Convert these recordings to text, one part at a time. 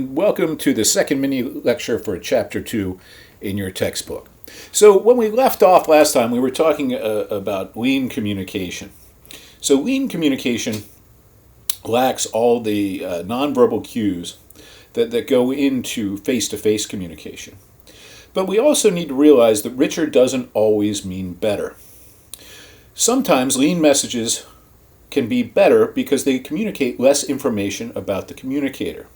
Welcome to the second mini lecture for Chapter 2 in your textbook. So when we left off last time, we were talking about lean communication. So lean communication lacks all the nonverbal cues that go into face-to-face communication. But we also need to realize that richer doesn't always mean better. Sometimes lean messages can be better because they communicate less information about the communicator.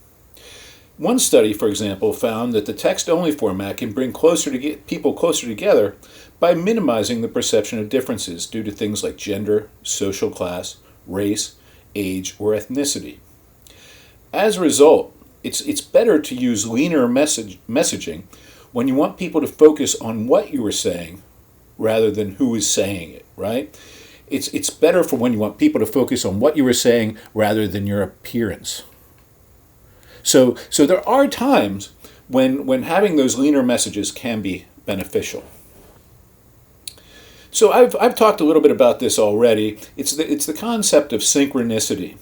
One study, for example, found that the text-only format can bring people closer together by minimizing the perception of differences due to things like gender, social class, race, age, or ethnicity. As a result, it's better to use leaner messaging when you want people to focus on what you are saying rather than who is saying it, right? It's better for when you want people to focus on what you are saying rather than your appearance. So there are times when having those leaner messages can be beneficial. So I've talked a little bit about this already. It's the concept of synchronicity.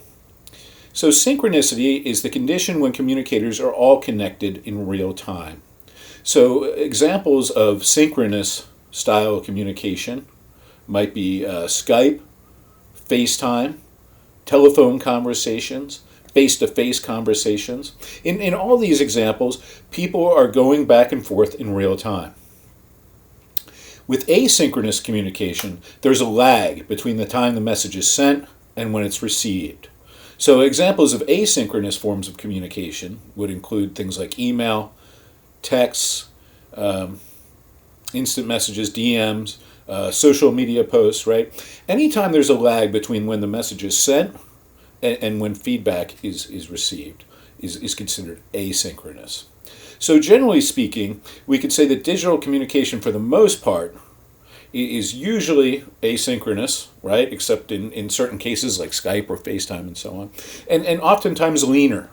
So synchronicity is the condition when communicators are all connected in real time. So examples of synchronous style communication might be Skype, FaceTime, telephone conversations, face-to-face conversations. In all these examples, people are going back and forth in real time. With asynchronous communication, there's a lag between the time the message is sent and when it's received. So examples of asynchronous forms of communication would include things like email, texts, instant messages, DMs, social media posts, right? Anytime there's a lag between when the message is sent and when feedback is received is considered asynchronous. So generally speaking, we could say that digital communication for the most part is usually asynchronous, right? Except in certain cases like Skype or FaceTime and so on. And oftentimes leaner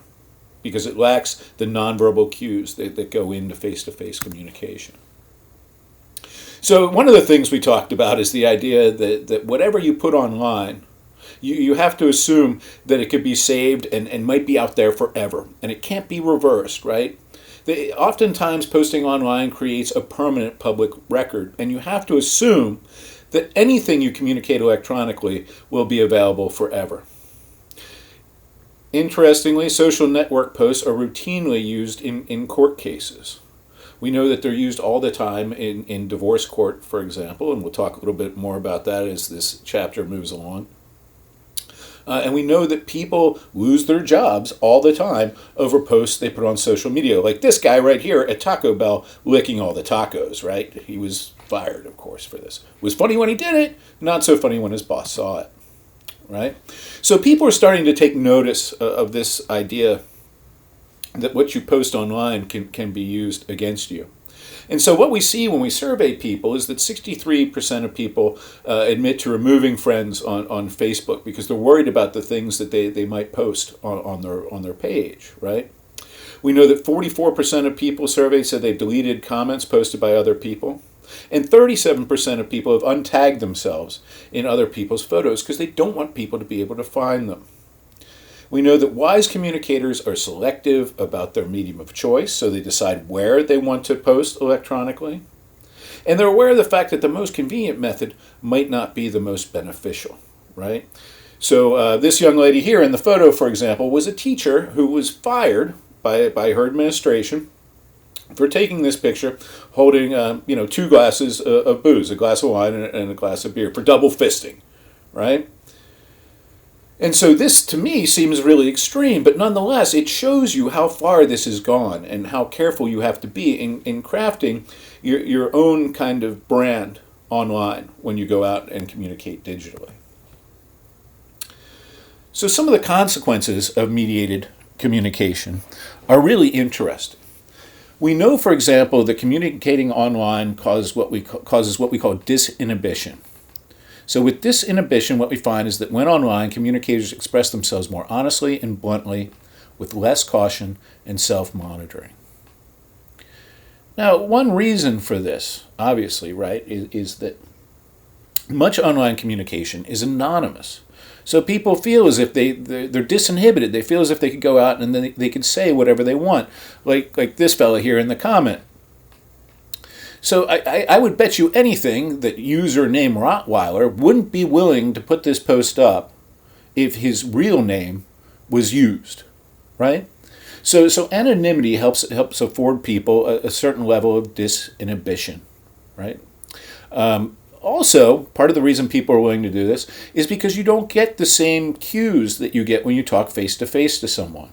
because it lacks the nonverbal cues that go into face-to-face communication. So one of the things we talked about is the idea that whatever you put online, you have to assume that it could be saved and might be out there forever. And it can't be reversed, right? Oftentimes posting online creates a permanent public record. And you have to assume that anything you communicate electronically will be available forever. Interestingly, social network posts are routinely used in court cases. We know that they're used all the time in divorce court, for example, and we'll talk a little bit more about that as this chapter moves along. And we know that people lose their jobs all the time over posts they put on social media. Like this guy right here at Taco Bell licking all the tacos, right? He was fired, of course, for this. It was funny when he did it, not so funny when his boss saw it, right? So people are starting to take notice of this idea that what you post online can be used against you. And so what we see when we survey people is that 63% of people admit to removing friends on Facebook because they're worried about the things that they might post on their page, right? We know that 44% of people surveyed said they've deleted comments posted by other people. And 37% of people have untagged themselves in other people's photos because they don't want people to be able to find them. We know that wise communicators are selective about their medium of choice, so they decide where they want to post electronically. And they're aware of the fact that the most convenient method might not be the most beneficial, right? So this young lady here in the photo, for example, was a teacher who was fired by her administration for taking this picture holding two glasses of booze, a glass of wine and a glass of beer, for double fisting, right? And so this, to me, seems really extreme, but nonetheless, it shows you how far this has gone and how careful you have to be in crafting your own kind of brand online when you go out and communicate digitally. So some of the consequences of mediated communication are really interesting. We know, for example, that communicating online causes what we call disinhibition. So with disinhibition, what we find is that when online, communicators express themselves more honestly and bluntly, with less caution and self-monitoring. Now, one reason for this, obviously, right, is that much online communication is anonymous. So people feel as if they're disinhibited. They feel as if they could go out and they could say whatever they want, like this fella here in the comment. So I would bet you anything that username Rottweiler wouldn't be willing to put this post up if his real name was used, right? So anonymity helps afford people a certain level of disinhibition, right? Also, part of the reason people are willing to do this is because you don't get the same cues that you get when you talk face-to-face to someone.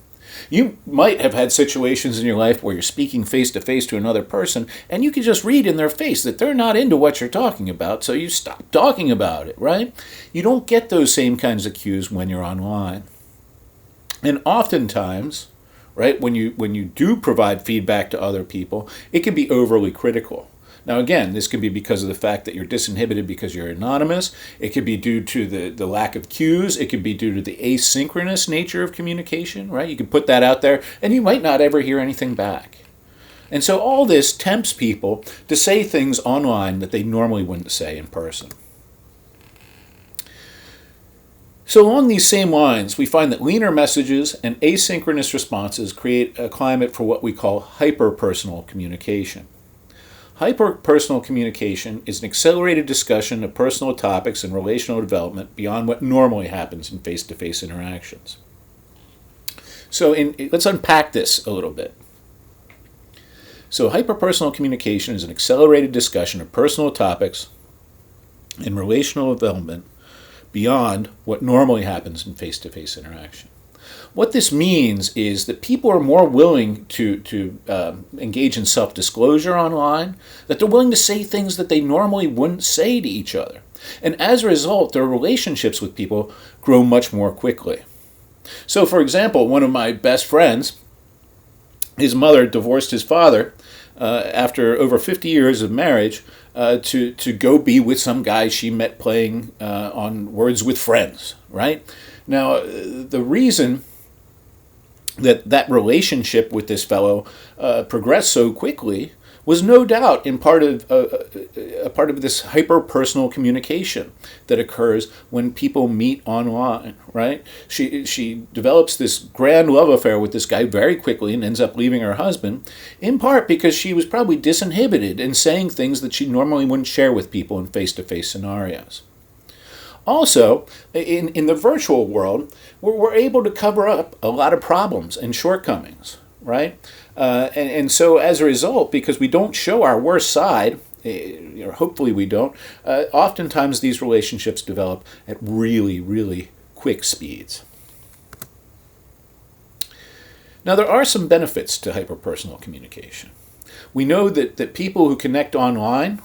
You might have had situations in your life where you're speaking face-to-face to another person, and you can just read in their face that they're not into what you're talking about, so you stop talking about it, right? You don't get those same kinds of cues when you're online. And oftentimes, right, when you do provide feedback to other people, it can be overly critical. Now again, this could be because of the fact that you're disinhibited because you're anonymous. It could be due to the lack of cues. It could be due to the asynchronous nature of communication, right? You can put that out there and you might not ever hear anything back. And so all this tempts people to say things online that they normally wouldn't say in person. So along these same lines, we find that leaner messages and asynchronous responses create a climate for what we call hyper-personal communication. Hyper-personal communication is an accelerated discussion of personal topics and relational development beyond what normally happens in face-to-face interactions. So let's unpack this a little bit. So hyper-personal communication is an accelerated discussion of personal topics and relational development beyond what normally happens in face-to-face interaction. What this means is that people are more willing to engage in self-disclosure online, that they're willing to say things that they normally wouldn't say to each other. And as a result, their relationships with people grow much more quickly. So, for example, one of my best friends, his mother divorced his father after over 50 years of marriage to go be with some guy she met playing on Words with Friends, right? Now, the reason that relationship with this fellow progressed so quickly was no doubt in part of a part of this hyper-personal communication that occurs when people meet online, right? She develops this grand love affair with this guy very quickly and ends up leaving her husband, in part because she was probably disinhibited and saying things that she normally wouldn't share with people in face-to-face scenarios. Also, in the virtual world, we're able to cover up a lot of problems and shortcomings, right? And so as a result, because we don't show our worst side, or hopefully we don't, oftentimes these relationships develop at really, really quick speeds. Now, there are some benefits to hyperpersonal communication. We know that people who connect online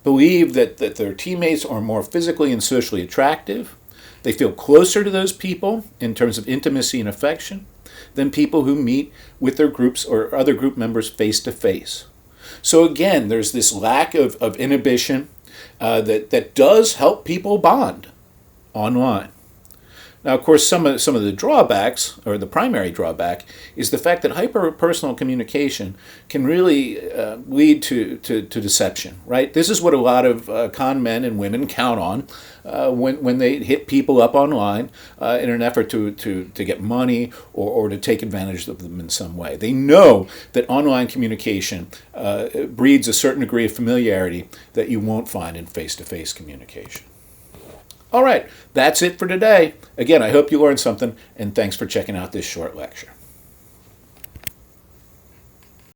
believe that their teammates are more physically and socially attractive. They feel closer to those people in terms of intimacy and affection than people who meet with their groups or other group members face to face. So again, there's this lack of inhibition that does help people bond online. Now, of course, some of the drawbacks, or the primary drawback, is the fact that hyper-personal communication can really lead to deception, right? This is what a lot of con men and women count on when they hit people up online in an effort to get money or to take advantage of them in some way. They know that online communication breeds a certain degree of familiarity that you won't find in face-to-face communication. All right, that's it for today. Again, I hope you learned something, and thanks for checking out this short lecture.